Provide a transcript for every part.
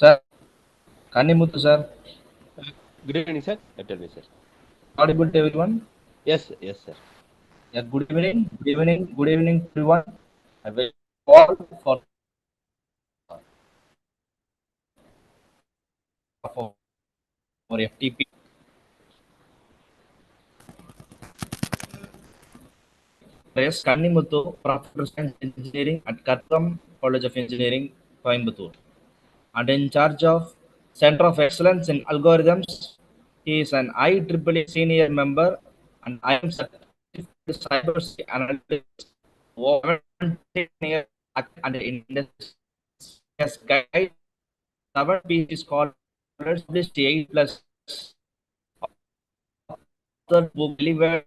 Sir, Kannimuthu, sir. Good evening, sir. Tell me, sir. Audible to everyone? Yes, sir. Yeah, good evening, everyone. I will call for FTP. Yes, Kannimuthu, Professor of Science Engineering at Kattam College of Engineering, Coimbatore, and in charge of Center of Excellence in Algorithms. He is an IEEE senior member, and I am certified cybersecurity analyst over 10 years and industry. He has guided 7 PhD scholars, published 8 plus author book delivered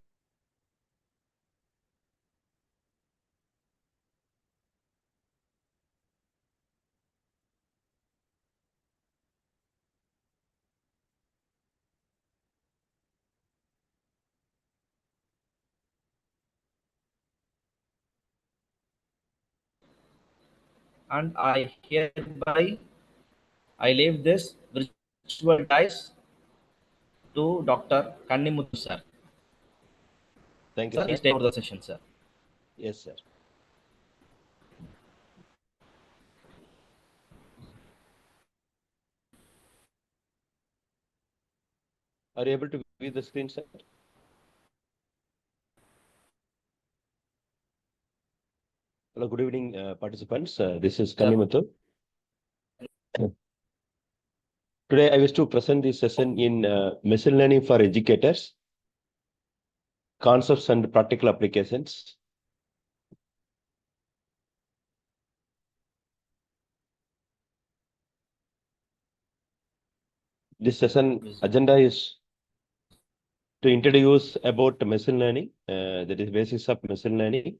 and I leave this virtual dice to Dr. Kannimuthu sir. Thank you, Sir, sir. please take over the session, sir. Yes, sir. Are you able to view the screen, sir? Hello, good evening, participants. This is Kannimuthu. Today, I wish to present this session in machine learning for educators, concepts and practical applications. This session agenda is to introduce about machine learning, that is basics of machine learning.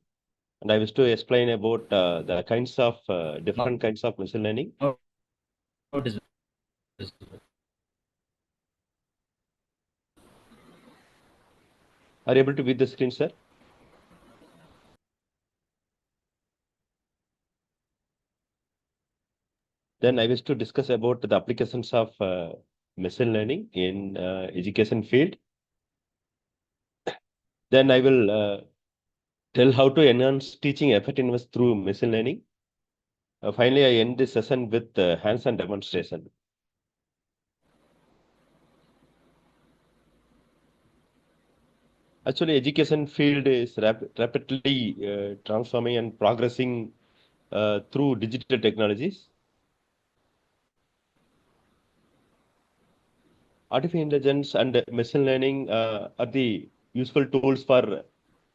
And I wish to explain about the kinds of different kinds of machine learning. No, it is visible. Are you able to view the screen, sir? Then I wish to discuss about the applications of machine learning in education field. Then I will tell how to enhance teaching effectiveness through machine learning. Finally, I end this session with hands-on demonstration. Actually, education field is rapidly transforming and progressing through digital technologies. Artificial intelligence and machine learning are the useful tools for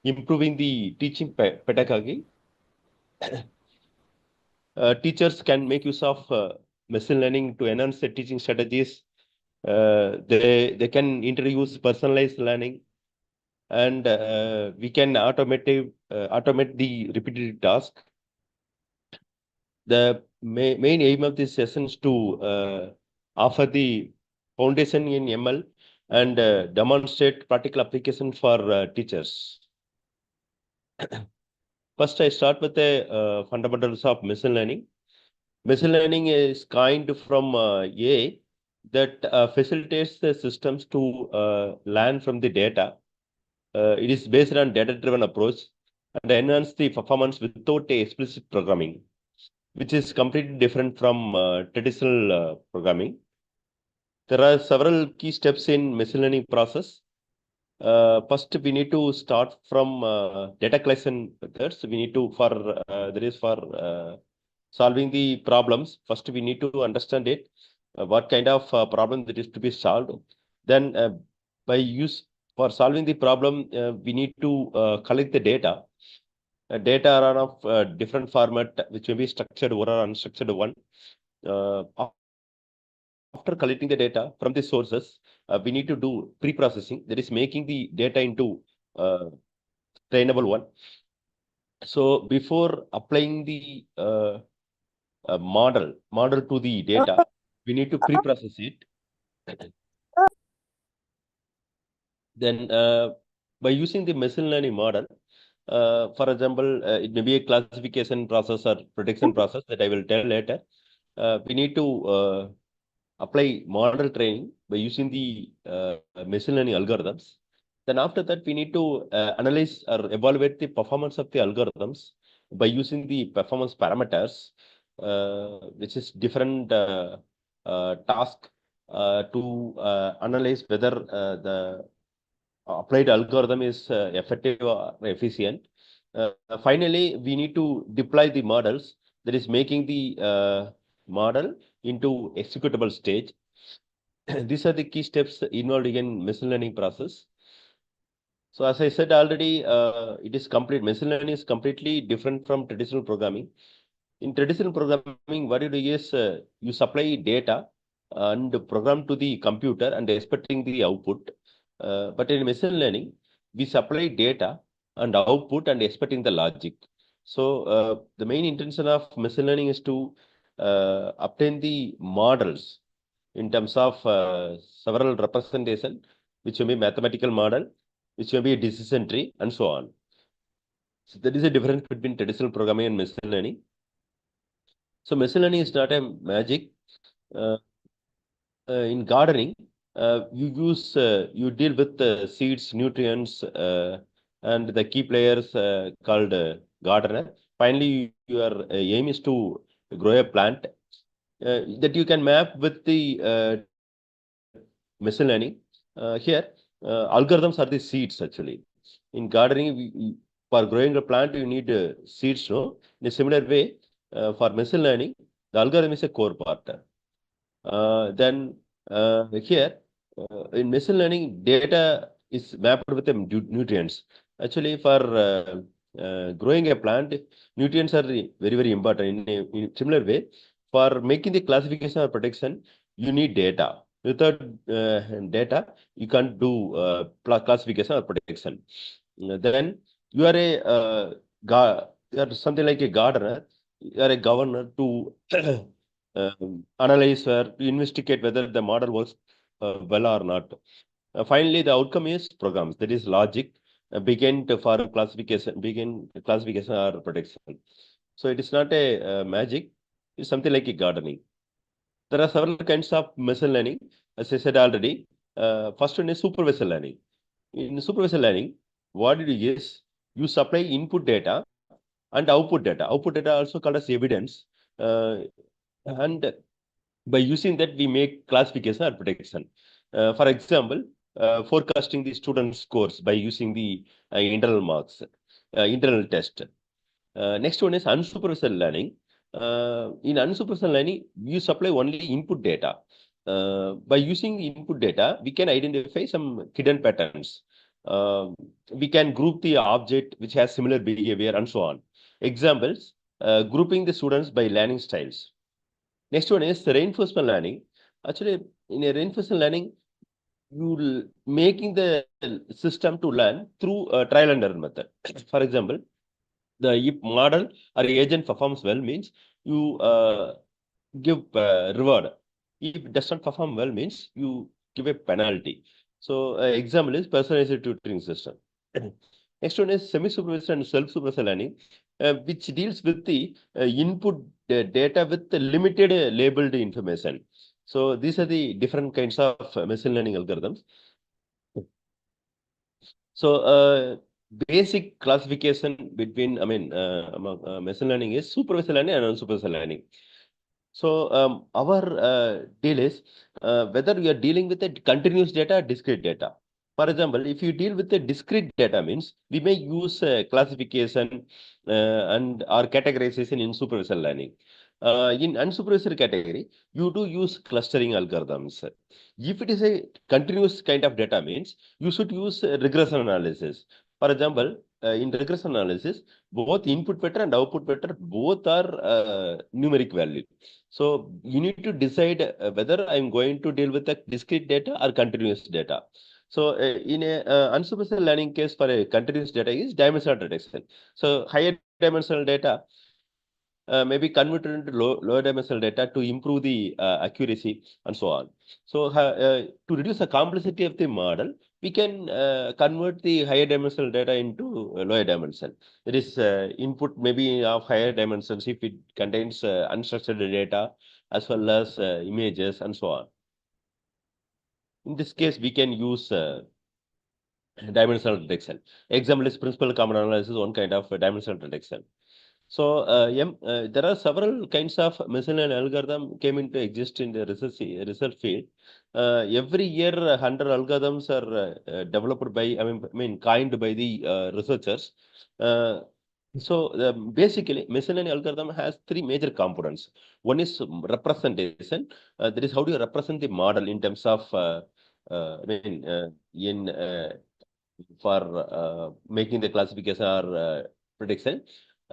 improving the teaching pedagogy. Teachers can make use of machine learning to enhance the teaching strategies. They can introduce personalized learning, and we can automate the repetitive task. The main aim of this session is to offer the foundation in ML and demonstrate practical application for teachers. First, I start with the fundamentals of machine learning. Machine learning is kind from AI that facilitates the systems to learn from the data. It is based on data-driven approach and enhance the performance without a explicit programming, which is completely different from traditional programming. There are several key steps in machine learning process. First, we need to start from data collection methods. We need to for solving the problems. First, we need to understand it, what kind of problem that is to be solved. Then, for solving the problem, we need to collect the data. Data are of different format, which may be structured or unstructured one. After collecting the data from the sources, we need to do pre-processing, that is making the data into trainable one. So before applying the model to the data, we need to pre-process it. Then by using the machine learning model, for example, it may be a classification process or prediction process that I will tell later. we need to apply model training by using the machine learning algorithms. Then after that, we need to analyze or evaluate the performance of the algorithms by using the performance parameters, which is different task to analyze whether the applied algorithm is effective or efficient. Finally, we need to deploy the models, that is making the model into executable stage. These are the key steps involved in machine learning process. So as I said already, it is complete. Machine learning is completely different from traditional programming. In traditional programming, what you do is you supply data and program to the computer and expecting the output. But in machine learning, we supply data and output and expecting the logic. So the main intention of machine learning is to obtain the models in terms of several representation, which may be mathematical model, which may be a decision tree, and so on. So there is a difference between traditional programming and machine learning. So machine learning is not a magic. In gardening, you deal with the seeds, nutrients, and the key players called gardener. Finally, your aim is to grow a plant that you can map with the machine learning. Here, algorithms are the seeds actually. In gardening, for growing a plant, you need seeds. No, in a similar way, for machine learning, the algorithm is a core part. Then here, in machine learning, data is mapped with the nutrients. Actually, for growing a plant, nutrients are very, very important. In a similar way, for making the classification or prediction, you need data. Without data, you can't do classification or prediction. Then you are you are something like a gardener. You are a governor to analyze or to investigate whether the model works well or not. Finally, the outcome is programs. That is logic. Begin for classification or prediction. So it is not a magic. It's something like a gardening. There are several kinds of machine learning, as I said already. First one is supervised learning. In supervised learning, what you do is you supply input data and output data. Output data also called as evidence. And by using that, we make classification or prediction. For example, forecasting the student scores by using the internal marks, internal test. Next one is unsupervised learning. In unsupervised learning, you supply only input data. By using input data, we can identify some hidden patterns. We can group the object which has similar behavior and so on. Examples, grouping the students by learning styles. Next one is reinforcement learning. Actually, in a reinforcement learning, you making the system to learn through a trial and error method. For example, the if model or agent performs well means you give reward. If it does not perform well means you give a penalty. So example is personalized tutoring system. Next one is semi-supervised and self-supervised learning, which deals with the input data with the limited labeled information. So these are the different kinds of machine learning algorithms. So basic classification between, among machine learning is supervised learning and unsupervised learning. So our deal is whether you are dealing with a continuous data or discrete data. For example, if you deal with the discrete data means we may use classification and or categorization in supervised learning. In unsupervised category, you do use clustering algorithms. If it is a continuous kind of data means you should use regression analysis. For example, in regression analysis, both input vector and output vector both are numeric value. So you need to decide whether I'm going to deal with the discrete data or continuous data. So in a unsupervised learning case for a continuous data is dimensional detection. So higher dimensional data may be converted into lower dimensional data to improve the accuracy and so on. So to reduce the complexity of the model, we can convert the higher dimensional data into lower dimension. There is input maybe of higher dimensions if it contains unstructured data as well as images and so on. In this case, we can use dimensional detection. Example is principal common analysis, one kind of dimensional detection. So there are several kinds of machine learning algorithm came into exist in the research field. Every year, 100 algorithms are developed by, coined by the researchers. So basically, machine learning algorithm has three major components. One is representation. That is how do you represent the model in terms of, in for making the classification or prediction.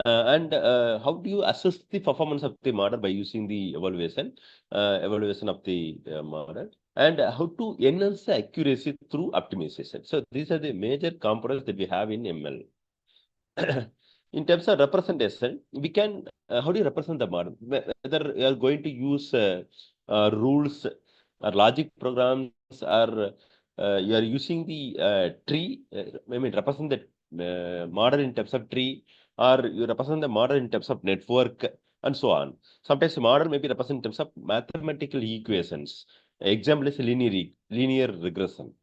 And how do you assess the performance of the model by using the evaluation of the model, and how to enhance the accuracy through optimization. So these are the major components that we have in ML. In terms of representation, we can, how do you represent the model? Whether you are going to use rules or logic programs, or you are using the tree, represent the model in terms of tree, or you represent the model in terms of network, and so on. Sometimes the model may be represented in terms of mathematical equations. Example is linear regression.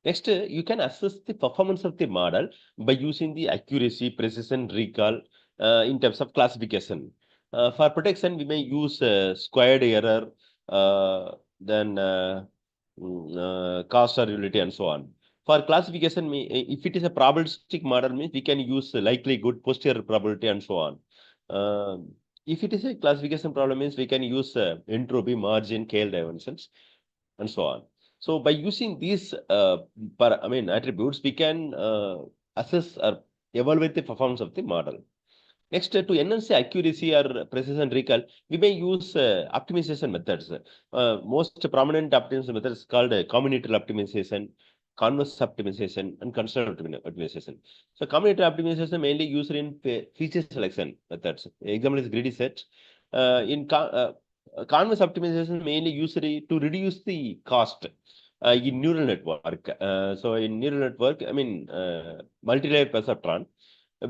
Next, you can assess the performance of the model by using the accuracy, precision, recall in terms of classification. For protection, we may use squared error, then cost or utility, and so on. For classification, if it is a probabilistic model, means we can use likelihood, posterior probability, and so on. If it is a classification problem, means we can use entropy, margin, KL dimensions, and so on. So by using these attributes, we can assess or evaluate the performance of the model. Next, to enhance the accuracy or precision recall, we may use optimization methods. Most prominent optimization methods is called combinatorial optimization, converse optimization, and constraint optimization. So combinatorial optimization mainly used in feature selection methods. Example is greedy set. Converse optimization mainly used to reduce the cost in neural network. So in neural network, multi-layer perceptron,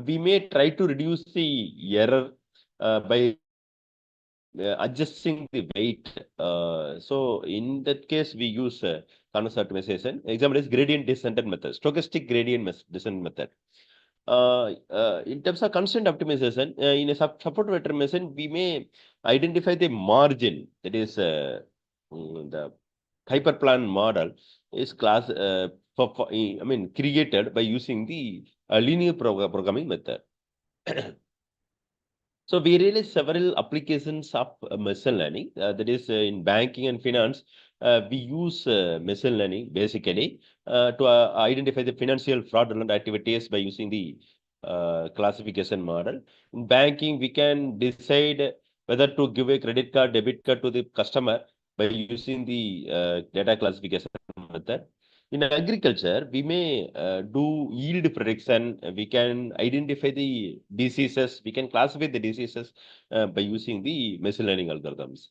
we may try to reduce the error by adjusting the weight. So in that case, we use converse optimization. Example is gradient descent method, stochastic gradient descent method. In terms of constraint optimization, in a support vector machine, we may identify the margin, that is the hyperplan model is created by using the linear programming method. So we realize several applications of machine learning. That is in banking and finance, we use machine learning basically to identify the financial fraudulent activities by using the classification model. In banking, we can decide whether to give a credit card, debit card to the customer by using the data classification method. In agriculture, we may do yield prediction. We can identify the diseases. We can classify the diseases by using the machine learning algorithms.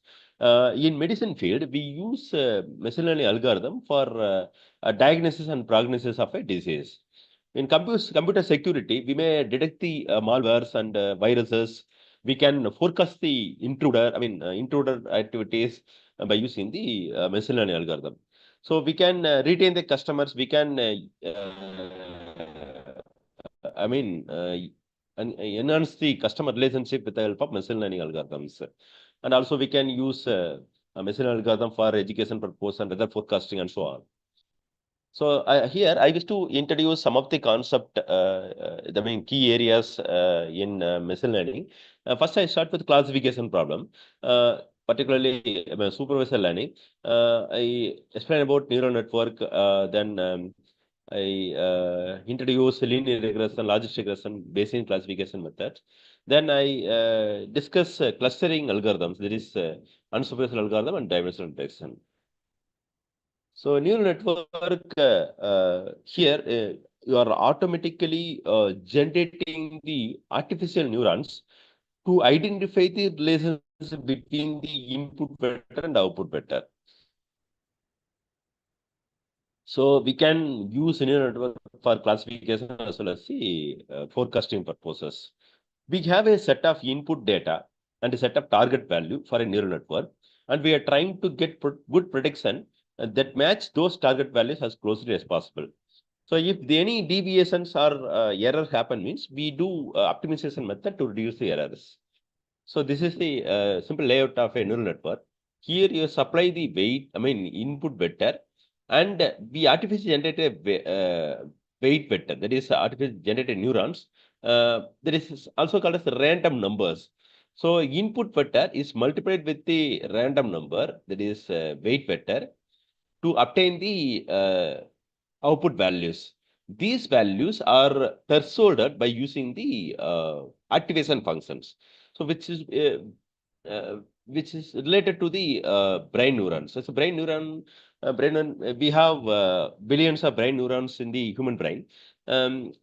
In medicine field, we use machine learning algorithm for a diagnosis and prognosis of a disease. In computer security, we may detect the malwares and viruses. We can forecast the intruder activities by using the machine learning algorithm. So we can retain the customers. We can, enhance the customer relationship with the help of machine learning algorithms. And also we can use a machine algorithm for education purpose and weather forecasting and so on. So here I wish to introduce some of the concept, key areas in machine learning. First, I start with classification problem, particularly supervisor learning. I explain about neural network. Then I introduce linear regression, logistic regression, Bayesian classification methods. Then I discuss clustering algorithms. There is unsupervised algorithm and dimensional detection. So neural network, here you are automatically generating the artificial neurons to identify the relationship between the input vector and output vector. So we can use neural network for classification as well as the forecasting purposes. We have a set of input data and a set of target value for a neural network, and we are trying to get good prediction that match those target values as closely as possible. So if any deviations or errors happen means we do optimization method to reduce the errors. So this is the simple layout of a neural network. Here you supply the input vector, and we artificially generate a weight vector, that is artificially generated neurons. That is also called as random numbers. So input vector is multiplied with the random number, that is weight vector, to obtain the output values. These values are thresholded by using the activation functions. So which is related to the brain neurons. So it's a brain neuron. We have billions of brain neurons in the human brain.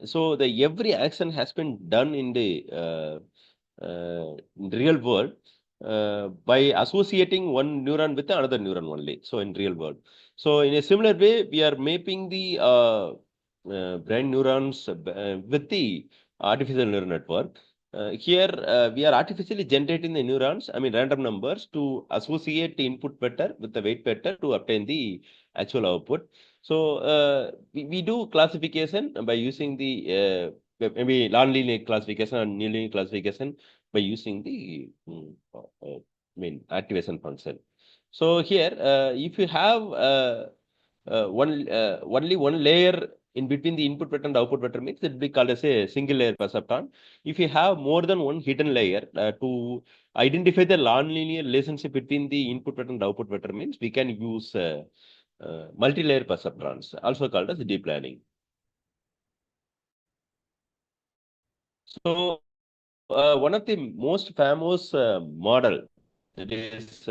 So the every action has been done in the real world by associating one neuron with another neuron only. So in real world. So in a similar way, we are mapping the brain neurons with the artificial neural network. Here, we are artificially generating the neurons, random numbers, to associate the input vector with the weight vector to obtain the actual output. So we do classification by using the maybe non-linear classification or nonlinear classification by using the activation function. So here, if you have only one layer in between the input vector and output vector, means it will be called as a single layer perceptron. If you have more than one hidden layer to identify the non-linear relationship between the input vector and output vector, means we can use multi-layer perceptrons, also called as deep learning. So one of the most famous model that is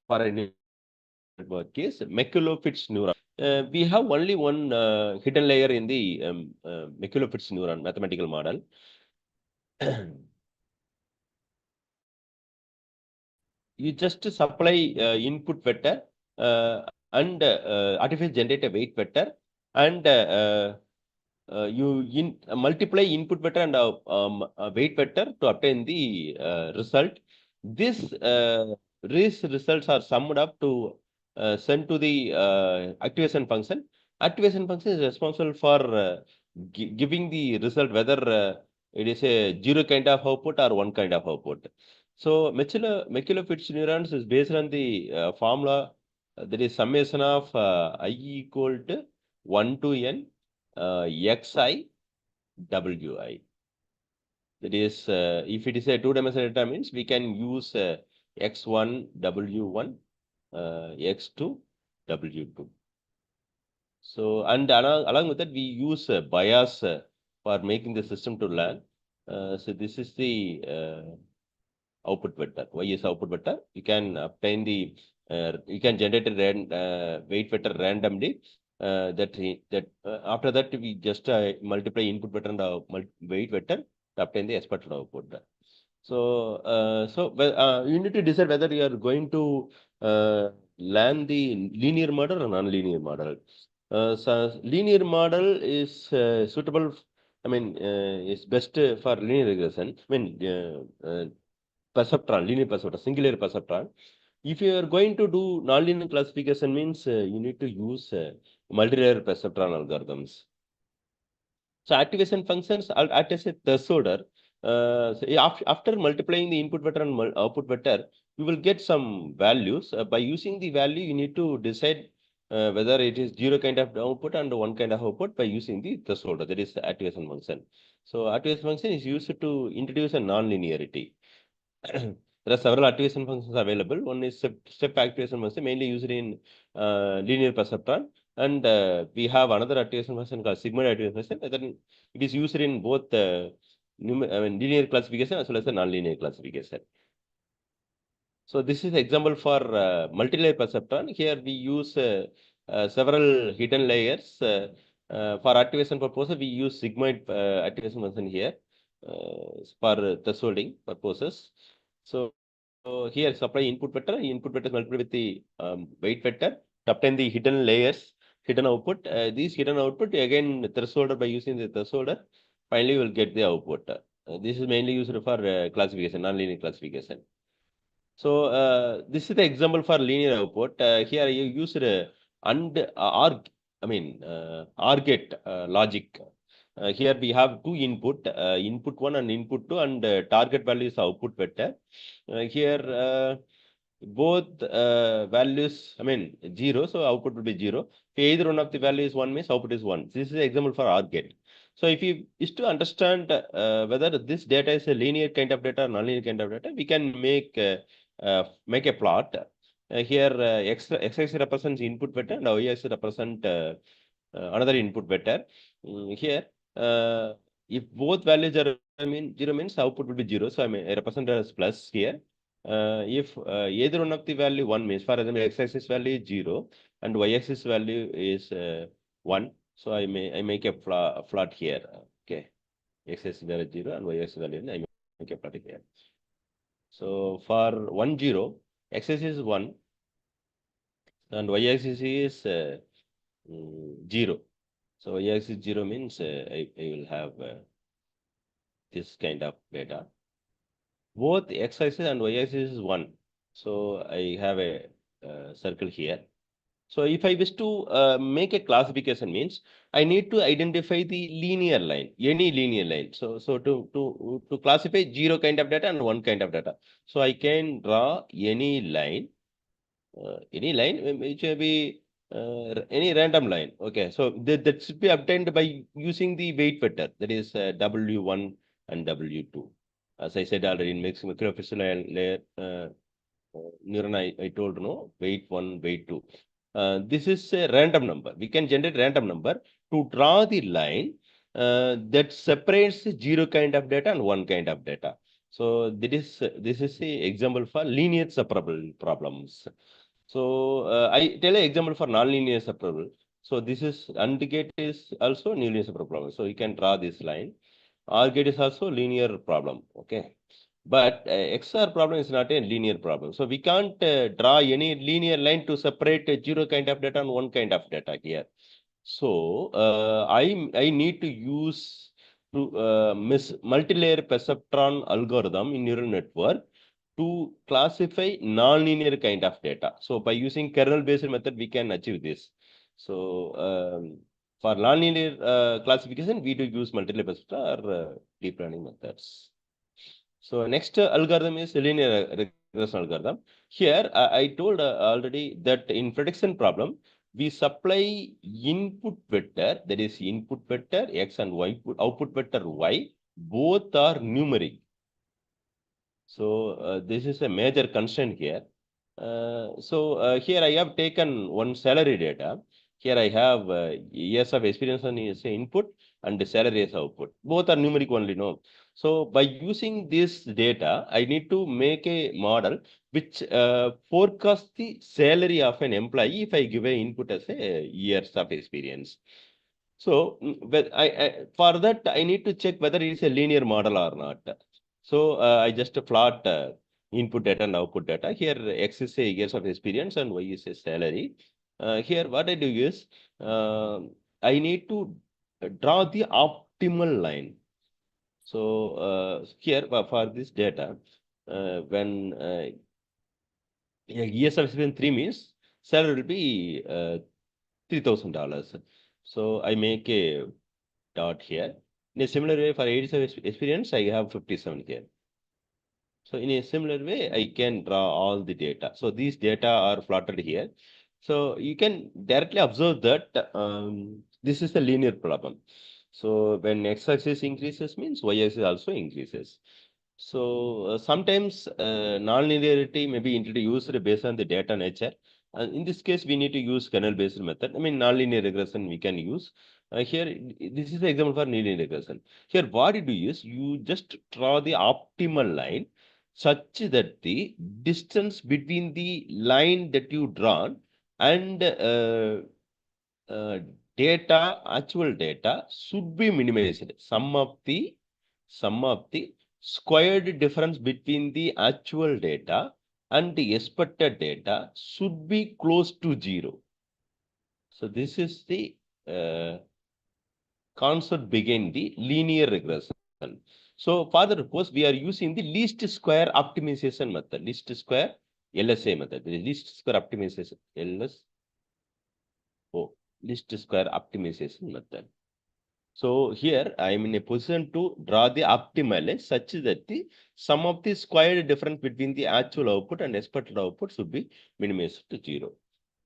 for a network is Maculo-Fitts neuron. We have only one hidden layer in the Maculo-Fitts neuron mathematical model. You just supply input vector and artificial generate a weight vector, and you multiply input vector and weight vector to obtain the result. These results are summed up to send to the activation function. Activation function is responsible for giving the result, whether it is a zero kind of output or one kind of output. So Maculo-Fitts neurons is based on the formula that is summation of I equal to 1 to n xi wi. That is, if it is a two-dimensional data, means we can use x1 w1, x2 w2. So, and along with that, we use bias for making the system to learn. So this is the output vector. Y is output vector. You can obtain the you can generate a weight vector randomly. After that we just multiply input vector and weight vector to obtain the expected output. So you need to decide whether you are going to learn the linear model or non-linear model. So linear model is suitable. Is best for linear regression. Perceptron, linear perceptron, single layer perceptron. If you are going to do nonlinear classification, means you need to use multi-layer perceptron algorithms. So activation functions act as a thresholder. So after multiplying the input vector and output vector, you will get some values. By using the value, you need to decide whether it is zero kind of output and one kind of output by using the thresholder, that is the activation function. So activation function is used to introduce a non-linearity. There are several activation functions available. One is step activation function, mainly used in linear perceptron. And we have another activation function called sigmoid activation function. Then it is used in both linear classification as well as the non-linear classification. So this is example for multi-layer perceptron. Here we use several hidden layers. For activation purposes, we use sigmoid activation function here for thresholding purposes. So here supply input vector is multiplied with the weight vector to obtain the hidden layers. hidden output. These hidden output, again, thresholder, by using the thresholder, finally you will get the output. This is mainly used for classification, nonlinear classification. So this is the example for linear output. Here you use OR gate logic. Here we have two input, input 1 and input 2, and target value is output vector. Here both values, 0, so output will be 0. If either one of the value is 1 means output is 1. This is the example for OR gate. So if you is to understand whether this data is a linear kind of data or nonlinear kind of data, we can make a plot. Here x-axis represents input vector and y-axis represent another input vector. Here, if both values are 0 means output will be 0. So I represent as plus here. If either one of the value 1 means, for example, x-axis value is 0 and y-axis value is 1. So I make a plot here. Okay, x-axis value is 0 and y-axis value I make a plot here. So for 1 0, x-axis is 1 and y-axis is 0. So y-axis 0 means I will have this kind of data. Both x-axis and y-axis is 1. So I have a circle here. So if I wish to make a classification means I need to identify the linear line, any linear line. So to classify 0 kind of data and 1 kind of data. So I can draw any line which may be any random line. Okay, so that should be obtained by using the weight vector, that is W1 and W2. As I said already, in maximum layer neuron, I told weight 1, weight 2. This is a random number. We can generate random number to draw the line that separates 0 kind of data and 1 kind of data. So this is the example for linear separable problems. So I tell an example for nonlinear separable. So this is AND gate is also linear separable problem. So you can draw this line. OR gate is also linear problem. Okay. But XOR problem is not a linear problem. So we can't draw any linear line to separate 0 kind of data and 1 kind of data here. So I need to use multilayer perceptron algorithm in neural network to classify nonlinear kind of data. So by using kernel-based method, we can achieve this. So for nonlinear classification, we do use multilayer perceptron or deep learning methods. So next algorithm is linear regression algorithm. Here I told already that in prediction problem, we supply input vector, that is input vector x and y, output vector y, both are numeric. So this is a major constraint here. So here I have taken one salary data. Here I have years of experience on input and the salary as output. Both are numeric only, no. So by using this data, I need to make a model which forecasts the salary of an employee if I give an input as a years of experience. So for that, I need to check whether it is a linear model or not. So I just plot input data and output data. Here X is a years of experience and Y is a salary. Here what I do is I need to draw the optimal line. So here for this data, when years of experience 3 means salary will be $3,000. So I make a dot here. In a similar way, for 87 experience, I have 57 here. So in a similar way, I can draw all the data. So these data are plotted here. So you can directly observe that this is a linear problem. So when x-axis increases means y-axis also increases. So sometimes nonlinearity may be introduced based on the data nature. In this case, we need to use kernel-based method. Nonlinear regression we can use. Here, this is the example for nonlinear regression. Here, what you do is you just draw the optimal line such that the distance between the line that you drawn and actual data should be minimized. Sum of the squared difference between the actual data and the expected data should be close to 0. So this is the concept behind the linear regression. So for the purpose, we are using the least square optimization method, least square LSA method, the least square optimization, least square optimization method. So here I am in a position to draw the optimal such that the sum of the squared difference between the actual output and expected output should be minimized to 0.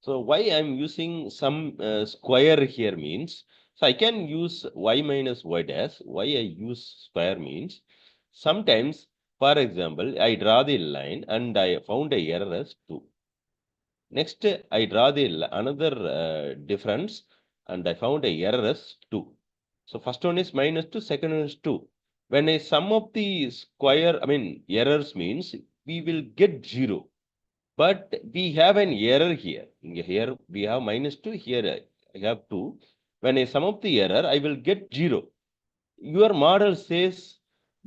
So why I am using some square here means, so I can use y minus y dash. Why I use square means, sometimes, for example, I draw the line and I found a error as 2. Next, I draw the another difference and I found a error as 2. So first one is minus 2, second one is 2. When I sum up the square, errors means we will get 0. But we have an error here. Here we have minus 2, here I have 2. When I sum up the error, I will get 0. Your model says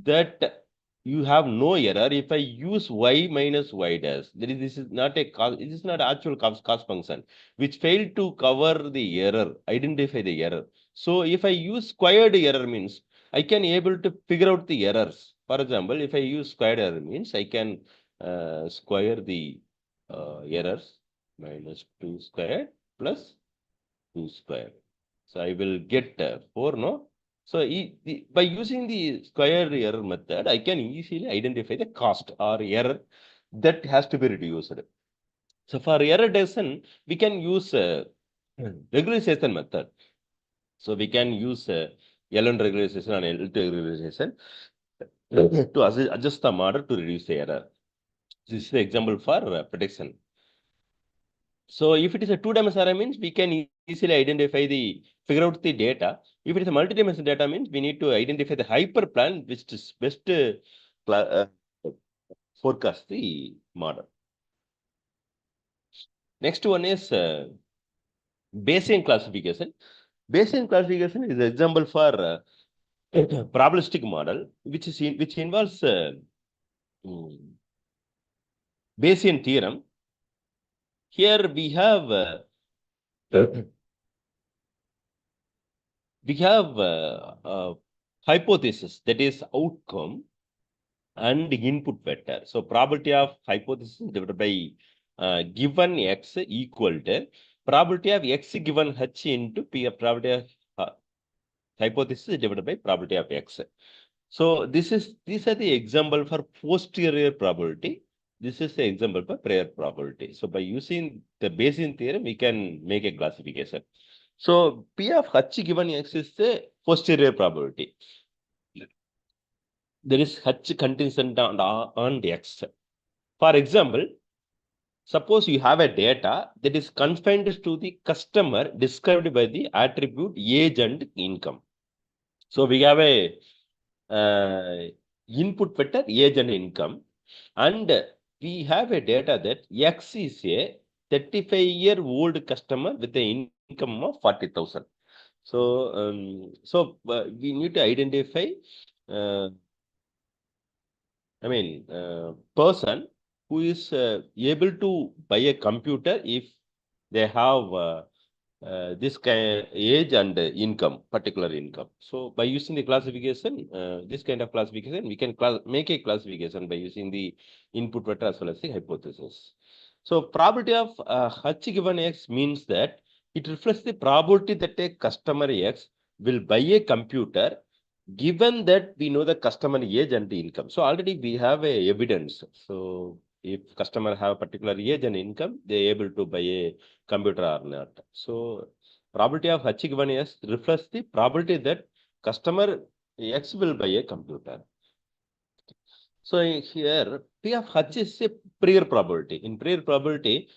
that you have no error if I use y minus y dash. This is not a cost, it is not actual cost function, which failed to cover the error, identify the error. So if I use squared error means I can able to figure out the errors. For example, if I use squared error means I can square the errors, minus 2 squared plus 2 squared. So I will get 4, no? So by using the square error method, I can easily identify the cost or error that has to be reduced. So for error detection, we can use regularization method. So we can use L1 regularization and L2 regularization to adjust the model to reduce the error. This is the example for prediction. So if it is a two-dimensional array means we can easily figure out the data. If it is a multi-dimensional data means we need to identify the hyperplan which is best forecast the model. Next one is Bayesian classification. Bayesian classification is an example for probabilistic model which involves Bayesian theorem. Here we have hypothesis, that is outcome, and input vector. So probability of hypothesis divided by given x equal to probability of x given h into p of probability of hypothesis divided by probability of x. So these are the example for posterior probability. This is the example for prior probability. So by using the Bayesian theorem, we can make a classification. So P of H given X is the posterior probability. There is H contingent on X. For example, suppose you have a data that is confined to the customer described by the attribute age and income. So we have a input vector age and income, and we have a data that X is a 35-year-old customer with an income of 40,000. So we need to identify person who is able to buy a computer if they have this kind age and income, particular income. So by using the classification, this kind of classification, we can make a classification by using the input vector as well as the hypothesis. So probability of H given X means that it reflects the probability that a customer X will buy a computer given that we know the customer age and the income. So already we have a evidence. So if customer have particular age and income, they are able to buy a computer or not. So probability of H given X reflects the probability that customer X will buy a computer. So here P of H is a prior probability. In prior probability,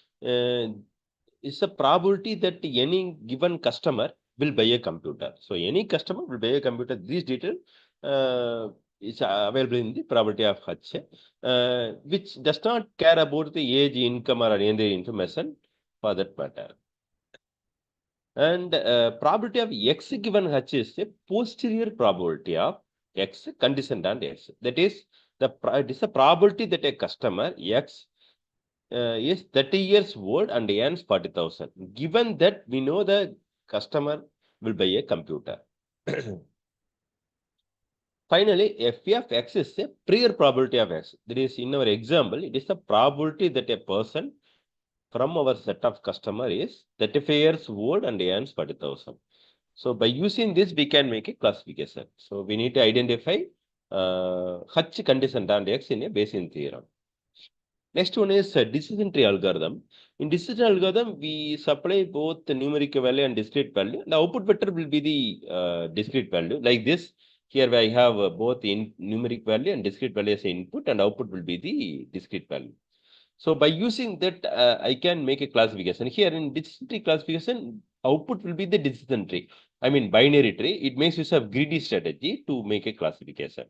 is a probability that any given customer will buy a computer. So any customer will buy a computer. These details is available in the probability of H, which does not care about the age, income, or any other information for that matter. And probability of X given H is a posterior probability of X conditioned on X. That is, it is the probability that a customer X is 30 years old and earns 40,000. Given that we know the customer will buy a computer. Finally, f of x is a prior probability of x. That is, in our example, it is the probability that a person from our set of customer is 35 years old and earns 40,000. So by using this, we can make a classification. So we need to identify H condition and X in a Bayesian theorem. Next one is decision tree algorithm. In decision algorithm, we supply both the numeric value and discrete value. The output vector will be the discrete value. Like this, here I have both in numeric value and discrete value as input, and output will be the discrete value. So by using that, I can make a classification. Here in decision tree classification, output will be the decision tree. I mean binary tree. It makes use of greedy strategy to make a classification.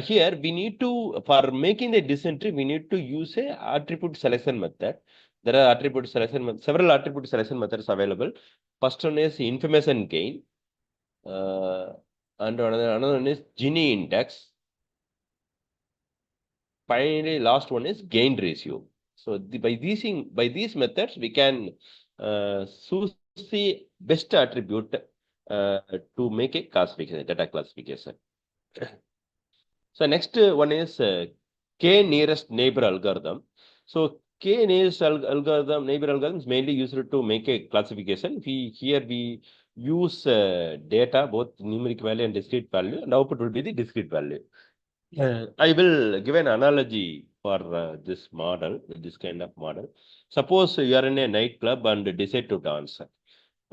Here we need to, for making the decision tree, we need to use a attribute selection method. There are attribute selection, several attribute selection methods available. First one is information gain, and another one is Gini index. Finally, last one is gain ratio. So by these methods, we can choose the best attribute to make a classification, data classification. So next one is k nearest neighbor algorithm. So k nearest algorithm, neighbor algorithm is mainly used to make a classification. Here we use data, both numeric value and discrete value, and output will be the discrete value. I will give an analogy for this model, this kind of model. Suppose you are in a nightclub and decide to dance.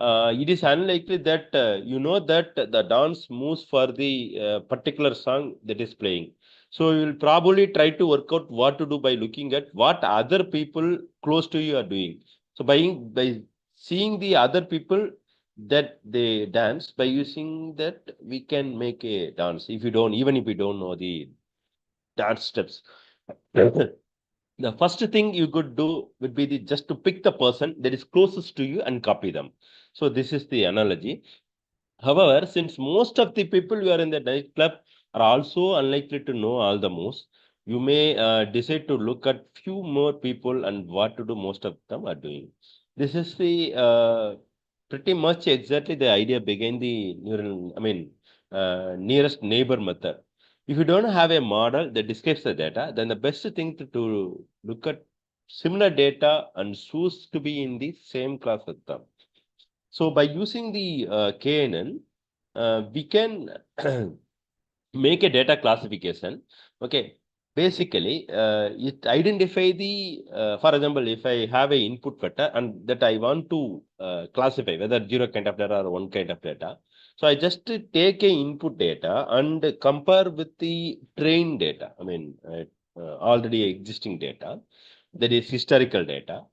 It is unlikely that you know that the dance moves for the particular song that is playing. So you will probably try to work out what to do by looking at what other people close to you are doing. So by seeing the other people that they dance, by using that we can make a dance. Even if you don't know the dance steps. The first thing you could do would be just to pick the person that is closest to you and copy them. So this is the analogy. However, since most of the people you are in the nightclub are also unlikely to know all the moves, you may decide to look at few more people and what to do most of them are doing. This is the pretty much exactly the idea behind the nearest neighbor method. If you don't have a model that describes the data, then the best thing to look at similar data and choose to be in the same class with them. So by using the KNN, we can make a data classification. Okay, basically, it identify the, for example, if I have a input vector and that I want to classify whether 0 kind of data or 1 kind of data. So I just take a input data and compare with the trained data. Already existing data, that is historical data,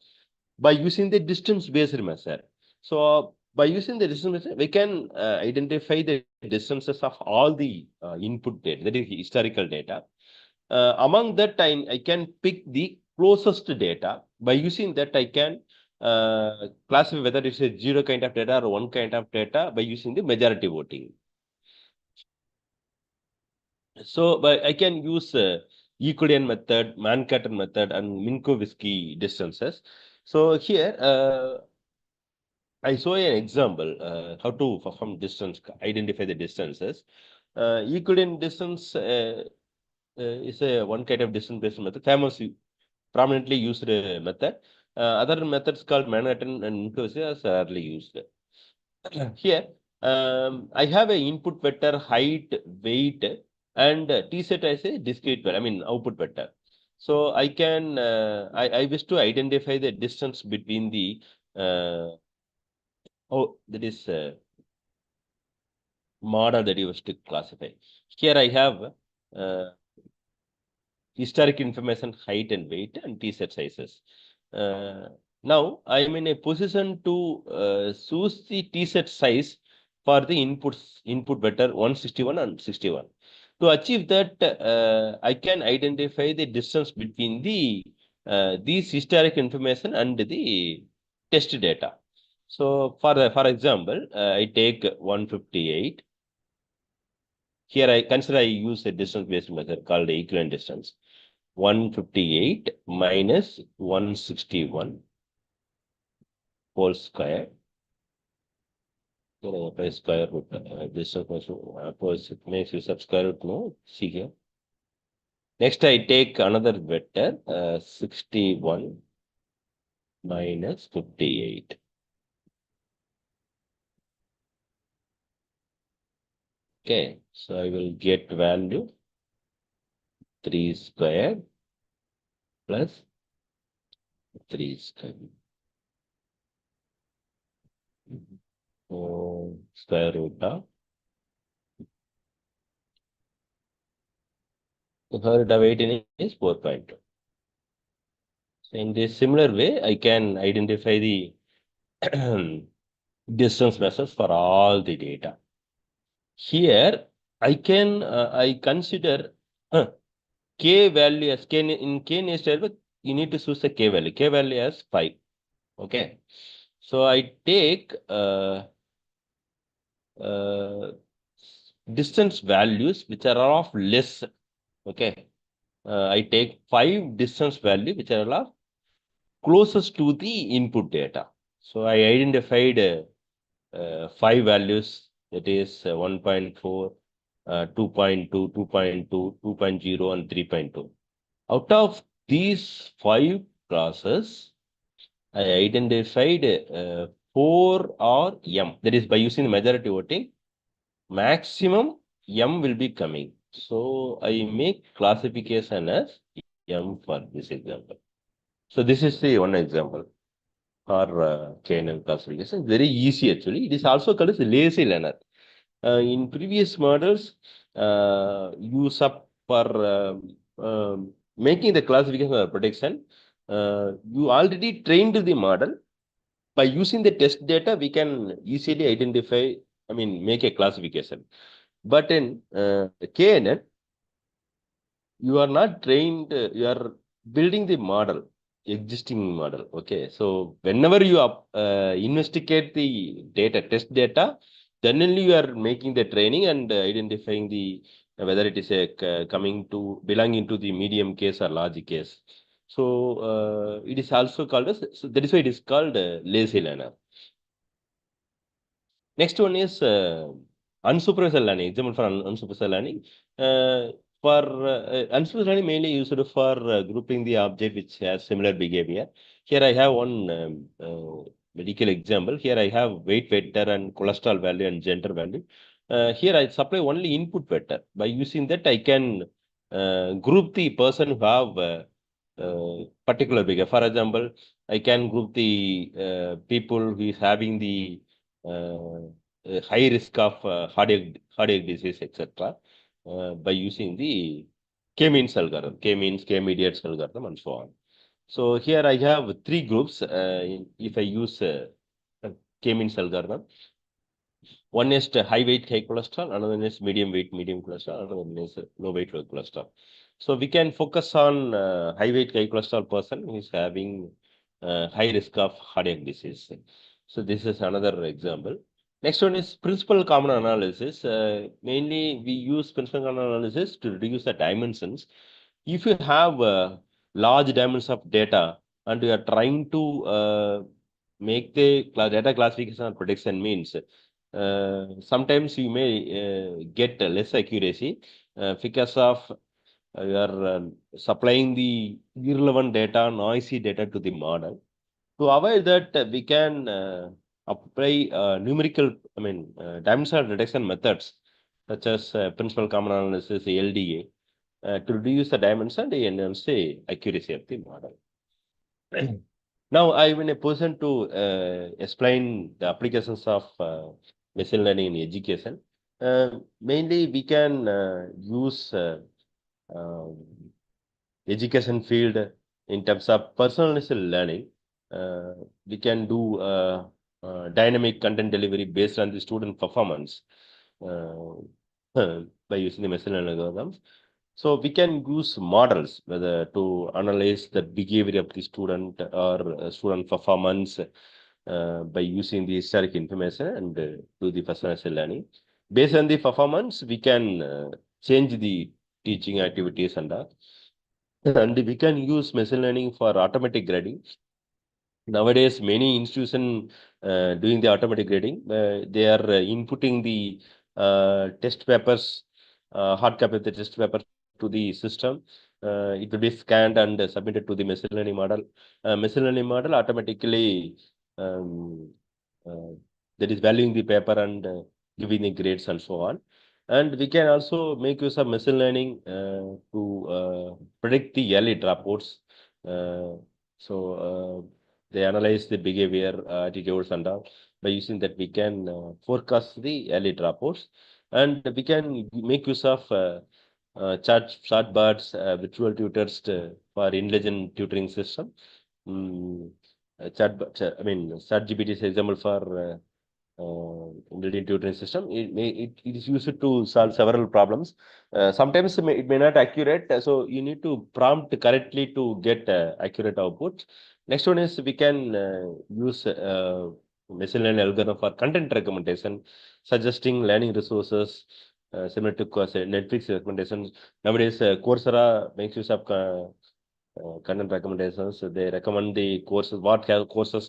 by using the distance-based method. So by using the distance method, we can identify the distances of all the input data, that is historical data. Among that, I can pick the closest data. By using that, I can classify whether it's a 0 kind of data or 1 kind of data by using the majority voting. So I can use Euclidean method, Manhattan method, and Minkowski distances. So here, I saw an example how to perform distance, identify the distances. Euclidean distance is a one kind of distance-based method, famous, prominently used method. Other methods called Manhattan and Minkowski are rarely used. Here, I have an input vector, height, weight, and t set as a discrete value, output vector. So I can, I wish to identify the distance between the that is model that you wish to classify. Here I have historic information, height and weight, and t-set sizes. Now I am in a position to choose the t-set size for the input vector 161 and 61. To achieve that, I can identify the distance between these historic information and the test data. So for example, I take 158. Here I use a distance-based method called the equivalent distance. 158 minus 161 whole square. By square root. This it makes use of square root. No, see here. Next, I take another vector, 61 minus 58. Okay, so I will get value 3 square plus 3 square. So, square root of. The square root of 18 is 4.2. So, in this similar way, I can identify the distance measures for all the data. Here, I consider k value as k in k next you need to choose a k value. K value as 5. Okay. So I take distance values which are of less. Okay. I take 5 distance value which are of closest to the input data. So I identified 5 values, that is 1.4, 2.2, 2.2, 2.0, and 3.2. Out of these 5 classes, I identified 4 or M. That is, by using the majority voting, maximum M will be coming. So I make classification as M for this example. So this is the one example for KNN classification. Very easy actually. It is also called as lazy learner. In previous models, use up for making the classification or prediction, you already trained the model. By using the test data, we can easily identify, make a classification. But in KNN, you are not trained, you are building the model, existing model. Okay, so whenever you investigate the data, test data, then only you are making the training and identifying the whether it is belonging to the medium case or large case. So it is also called as, so that is why it is called lazy learner. Next one is unsupervised learning. Example for unsupervised learning. For unsupervised learning, mainly used for grouping the object which has similar behavior. Here I have one medical example. Here I have weight vector and cholesterol value and gender value. Here I supply only input vector. By using that, I can group the person who have particular behavior. For example, I can group the people who is having the high risk of cardiac disease, etc., by using the k-means algorithm, k-means, k-mediates algorithm, and so on. So here I have 3 groups. If I use k-means algorithm, one is high weight, high cholesterol, another one is medium weight, medium cholesterol, another one is low weight, low cholesterol. So we can focus on high weight, high cholesterol person who is having high risk of cardiac disease. So this is another example. Next one is principal common analysis. Mainly we use principal common analysis to reduce the dimensions. If you have large dimensions of data and you are trying to make the data classification or prediction, means sometimes you may get less accuracy because of you are supplying the irrelevant data, noisy data to the model. To avoid that, we can apply numerical, dimensional reduction methods such as principal common analysis, LDA, to reduce the dimension and enhance the accuracy of the model. Now, I am in a position to explain the applications of machine learning in education. Mainly, we can use um, education field in terms of personalized learning. We can do dynamic content delivery based on the student performance by using the machine learning algorithms. So we can use models whether to analyze the behavior of the student or student performance by using the historic information and do the personalized learning. Based on the performance, we can change the teaching activities and And we can use machine learning for automatic grading. Nowadays, many institutions doing the automatic grading. They are inputting the test papers, hard copy of the test paper to the system. It will be scanned and submitted to the machine learning model. Machine learning model automatically um, uh, that is valuing the paper and giving the grades and so on. And we can also make use of machine learning to predict the early dropouts. So they analyze the behavior, attitudes, and all. By using that, we can forecast the early dropouts, and we can make use of chatbots, virtual tutors for intelligent tutoring system. Mm, I mean, ChatGPT is example for intelligent tutoring system. It is used to solve several problems. Sometimes it may not accurate, so you need to prompt correctly to get accurate output. Next one is we can use machine learning algorithm for content recommendation, suggesting learning resources similar to Netflix recommendations. Nowadays, Coursera makes use of content recommendations. They recommend the courses, what courses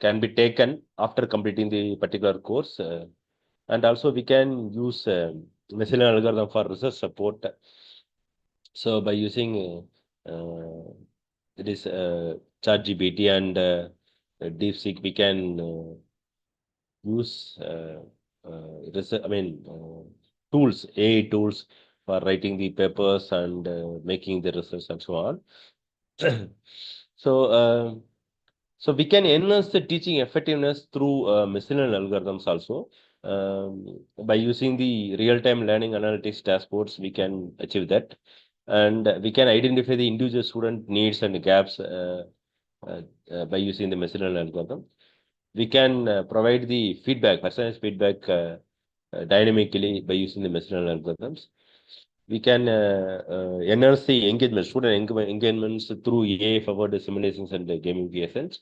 can be taken after completing the particular course. And also we can use machine learning algorithm for research support. So by using it is ChatGPT and DeepSeek, we can use tools, AI tools for writing the papers and making the research and so on. So, so we can enhance the teaching effectiveness through machine learning algorithms also. By using the real-time learning analytics dashboards, we can achieve that. And we can identify the individual student needs and gaps by using the machine learning algorithm. We can provide the feedback, personalized feedback dynamically by using the machine learning algorithms. We can enhance the engagement, engagements through AI-forward simulations and gamifications.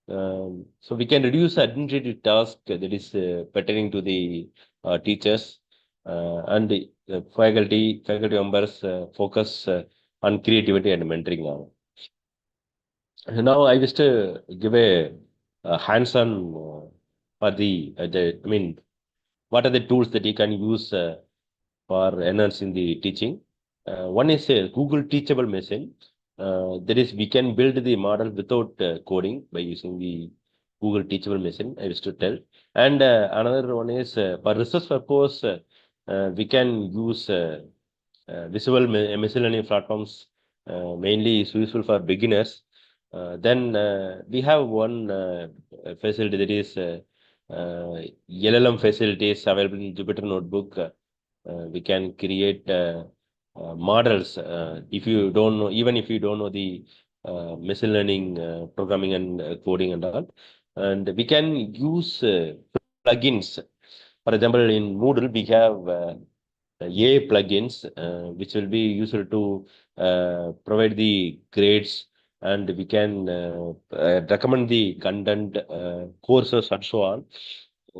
So we can reduce administrative task that is pertaining to the teachers and the faculty members focus on creativity and mentoring now. Now I just give a hands-on for the I mean, what are the tools that you can use for enhancing the teaching? One is a Google Teachable Machine. That is, we can build the model without coding by using the Google Teachable Machine, I wish to tell. And another one is for research purpose, we can use visual machine learning platforms, mainly is useful for beginners. Then we have one facility that is LLM facilities available in Jupyter Notebook. We can create models. If you don't know, even if you don't know the machine learning programming and coding and all, and we can use plugins. For example, in Moodle, we have AI plugins, which will be useful to provide the grades, and we can recommend the content, courses, and so on.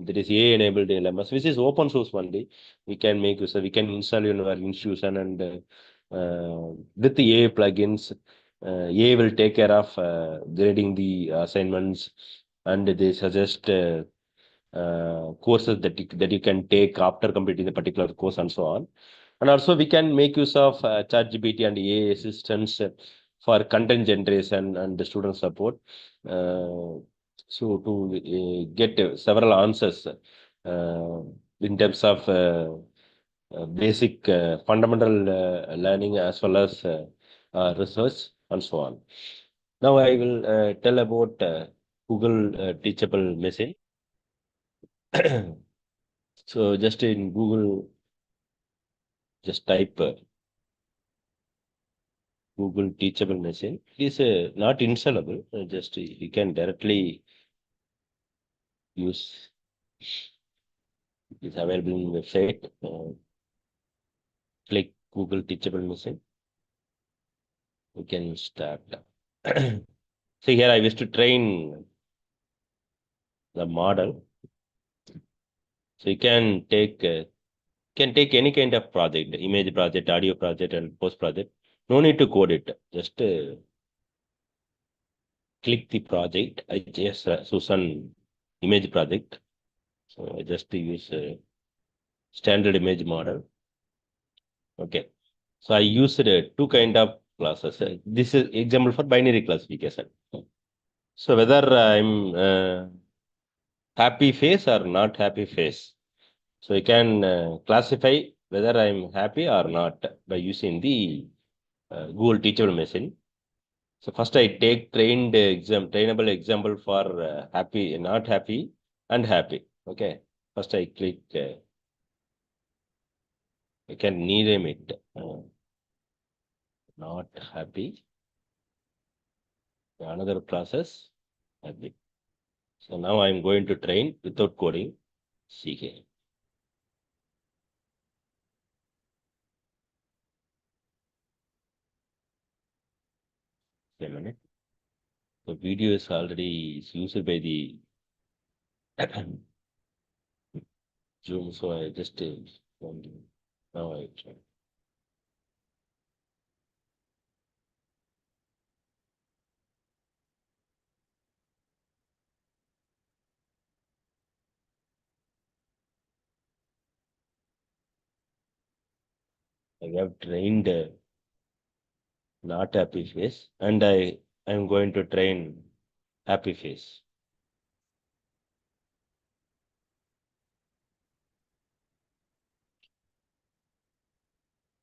That is AI-enabled LMS, which is open source only. We can make use of, we can install in our institution, and with the AI plugins, AI will take care of grading the assignments, and they suggest courses that you can take after completing the particular course and so on. And also we can make use of ChatGPT and AI assistants for content generation and the student support. So to get several answers in terms of basic fundamental learning as well as research and so on. Now I will tell about Google Teachable Machine. So just in Google, just type Google Teachable Machine. It is not installable. Just you can directly use. It's available in website. Click Google Teachable Machine. You can start. See here, I wish to train the model. So you can take any kind of project, image project, audio project, and post project. No need to code it. Just click the project. I just choose an image project. So I just use standard image model. Okay. So I used two kind of classes. This is example for binary classification. So whether I'm happy face or not happy face. So you can classify whether I'm happy or not by using the Google Teachable Machine. So first I take trainable example for happy, not happy, and happy. Okay. First I click. I can rename it. Not happy. Another process. Happy. So now I'm going to train without coding. See here. Wait a minute. The video is already used by the Zoom, so I just now I try. I have trained not happy face, and I'm going to train happy face.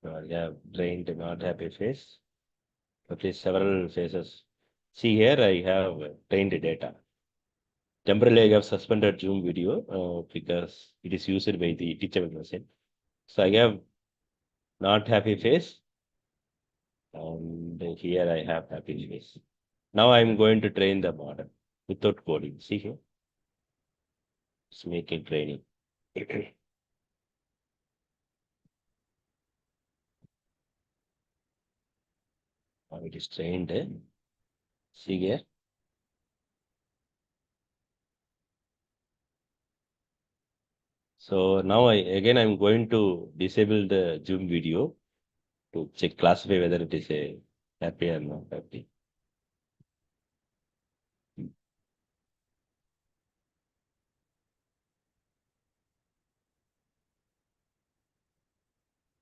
So I have trained not happy face. Okay, several faces. See here, I have trained data. Temporarily, I have suspended Zoom video because it is used by the teachable machine. So I have not happy face, and here I have happy face. Now I'm going to train the model without coding. See here, it's making training. Now it is trained. See here. So now I'm going to disable the Zoom video to check classify whether it is a happy or not happy.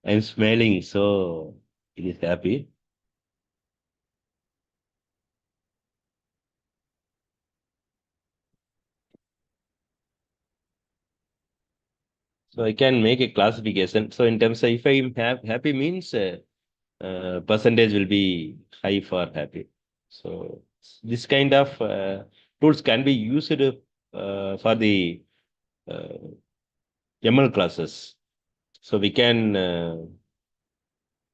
I'm smiling, so it is happy. So I can make a classification. So in terms of if I have happy means percentage will be high for happy. So this kind of tools can be used for the uh, ML classes. So we can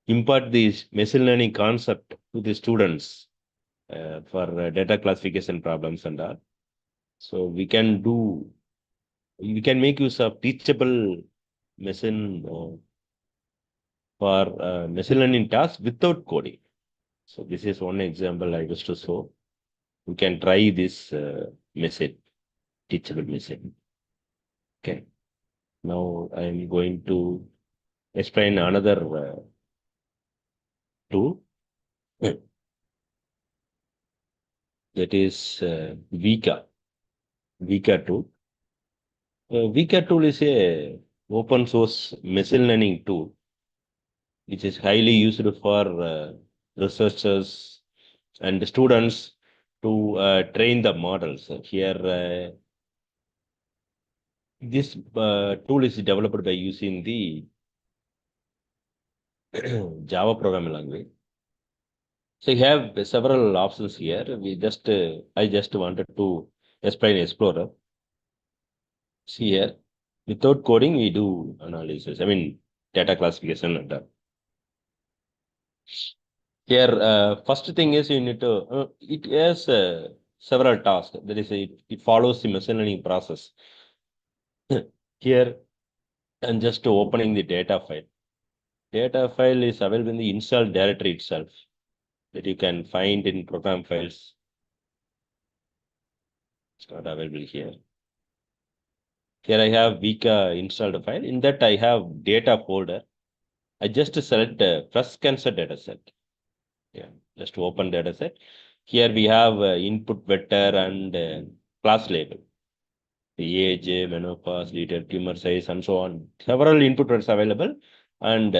impart this machine learning concept to the students for data classification problems and all. So we can make use of teachable machine for machine learning tasks without coding. So this is one example I wish to show. You can try this method, teachable method. Okay. Now I'm going to explain another tool. That is Vika tool. Vika tool is a open source machine learning tool, which is highly used for researchers and students to train the models. Here, this tool is developed by using the Java programming language. So you have several options here. I just wanted to explain Explorer. See here, without coding, we do analysis. I mean, data classification and that. Here, first thing is you need to, it has several tasks. That is, it follows the machine learning process. Here, I'm just opening the data file. Data file is available in the install directory itself that you can find in program files. It's not available here. Here I have Vika installed file. In that I have data folder. I just select fresh cancer data set. Yeah, just open data set. Here we have input vector and class label. The age, menopause, detailed tumor size, and so on. Several input vectors available, and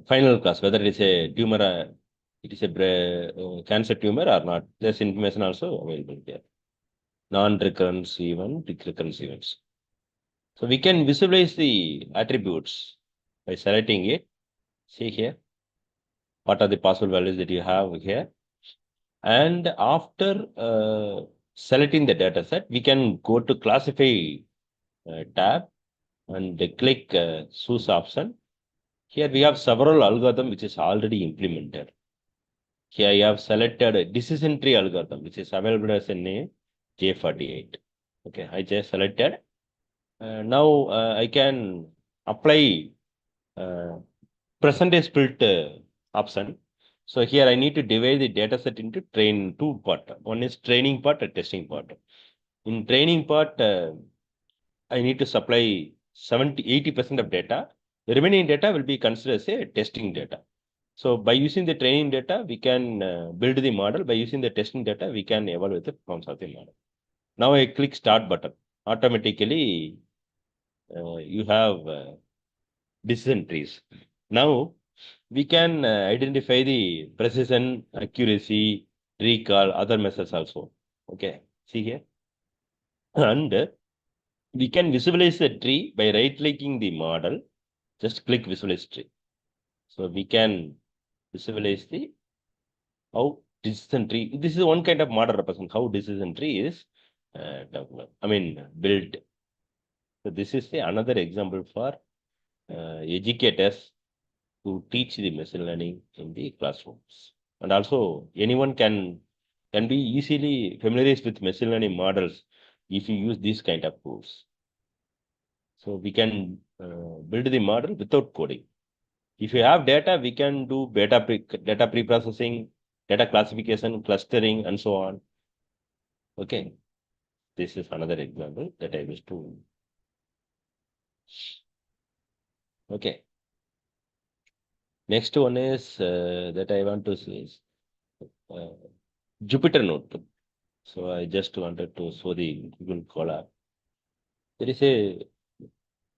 final class, whether it is a tumor, it is a cancer tumor or not. There's information also available there. Non-recurrence event, recurrence events. So we can visualize the attributes by selecting it. See here, what are the possible values that you have here? And after selecting the data set, we can go to classify tab and click choose option. Here we have several algorithm which is already implemented. Here I have selected a decision tree algorithm which is available as a name J48. Okay, I just selected. Now I can apply percentage split option. So here I need to divide the data set into two part. One is training part and testing part. In training part, I need to supply 80% of data. The remaining data will be considered as a testing data. So by using the training data, we can build the model. By using the testing data, we can evaluate the performance of the model. Now I click start button. Automatically, you have decision trees. Now we can identify the precision, accuracy, recall, other methods also. Okay, see here. And we can visualize the tree by right-clicking the model. Just click visualize tree. So we can visualize the how decision tree. This is one kind of model represent how decision tree is developed. I mean built. So this is another example for educators to teach the machine learning in the classrooms. And also anyone can be easily familiarized with machine learning models if you use these kind of tools. So we can build the model without coding. If you have data, we can do data pre-processing, data classification, clustering, and so on. Okay. This is another example that I wish to. Okay. Next one is that I want to see is Jupyter Notebook. So I just wanted to show the Google Colab. There is a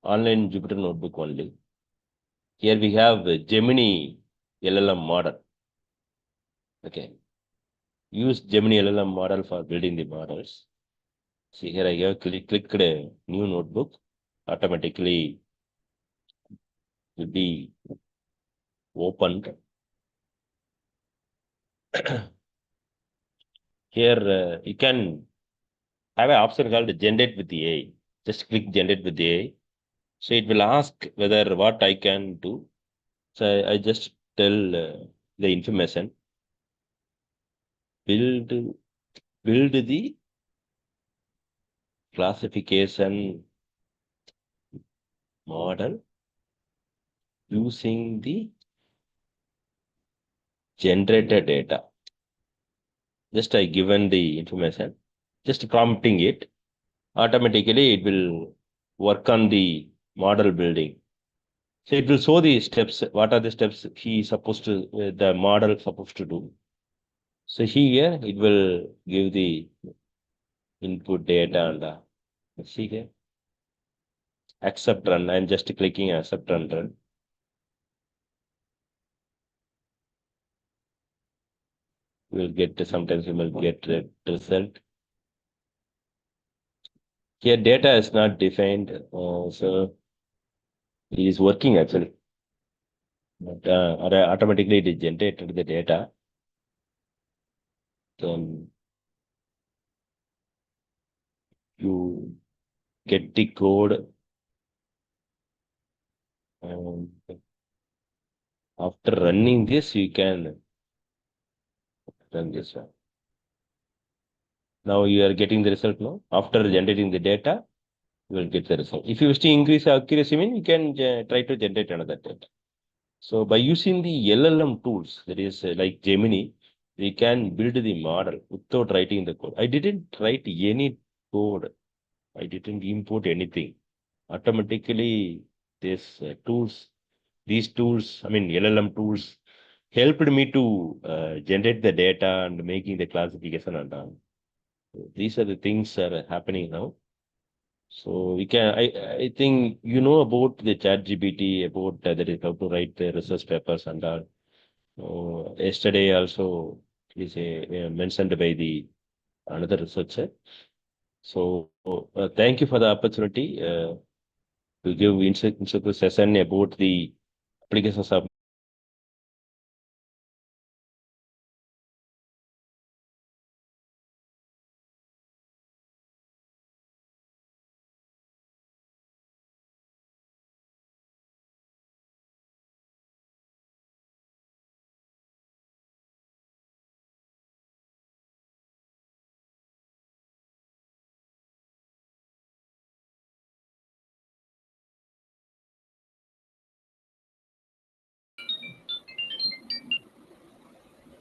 online Jupyter Notebook only. Here we have Gemini LLM model. Okay. Use Gemini LLM model for building the models. See here I have clicked a new notebook. Automatically will be opened. Here you can have an option called generate with the AI. Just click generate with the AI. So it will ask whether what I can do. So I just tell the information. Build the classification model using the generated data. Just I given the information, just prompting it. Automatically it will work on the model building. So it will show the steps. What are the steps he is supposed to, the model supposed to do. So here it will give the input data and see here. Accept run. I'm just clicking accept and run. You will get sometimes you will get the result. Here data is not defined, so it is working actually. But automatically it is generated the data. Then you get the code, and after running this you can run this one. Now you are getting the result now. After generating the data, you will get the result. If you wish to increase accuracy, you can try to generate another data. So by using the LLM tools, that is like Gemini, we can build the model without writing the code. I didn't write any code. I didn't import anything. Automatically, these tools these tools, I mean, LLM tools helped me to generate the data and making the classification and all. So these are the things that are happening now. So we can, I think you know about the ChatGPT, about that is how to write the research papers and all. Yesterday also is mentioned by the another researcher. So thank you for the opportunity to give instructive session about the applications of.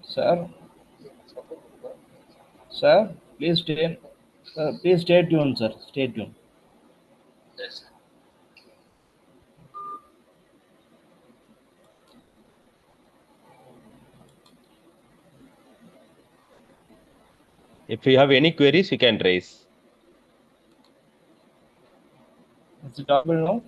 Sir, sir, please stay tuned, sir. Stay tuned. If you have any queries, you can raise. Is it audible now?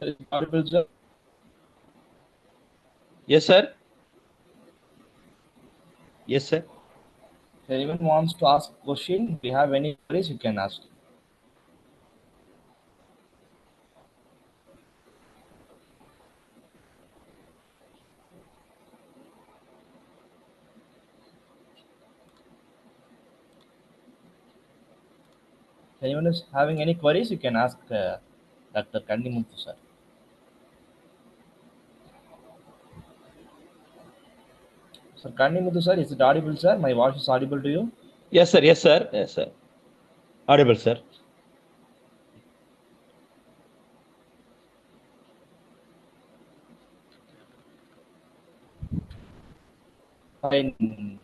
Is it audible, sir? Yes, sir. Yes, sir. If anyone wants to ask a question, if you have any queries, you can ask. If anyone is having any queries, you can ask Dr. Kannimuthu, sir. Sir Kannimuthu, sir, is it audible, sir? My voice is audible to you? Yes, sir. Yes, sir. Yes, sir. Audible, sir. I can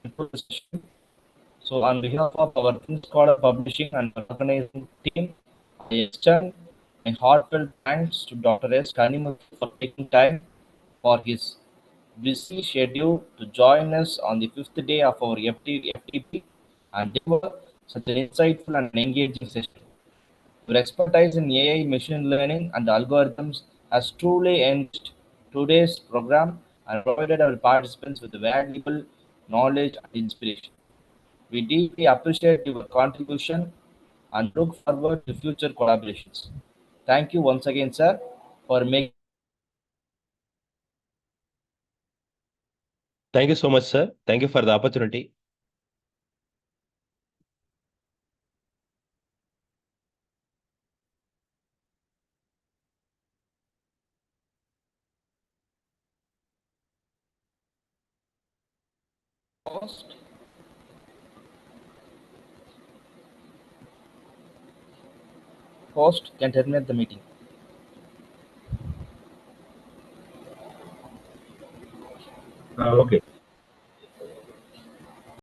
conclude the session. So, on behalf of our Think Scholar Publishing and organizing team, I extend my heartfelt thanks to Dr. S. Kannimuthu for taking time for his busy schedule to join us on the fifth day of our FTP and deliver such an insightful and engaging session. Your expertise in AI, machine learning, and algorithms has truly enriched today's program and provided our participants with valuable knowledge and inspiration. We deeply appreciate your contribution and look forward to future collaborations. Thank you once again, sir, for making. Thank you so much, sir. Thank you for the opportunity. Host, host can terminate the meeting. Okay.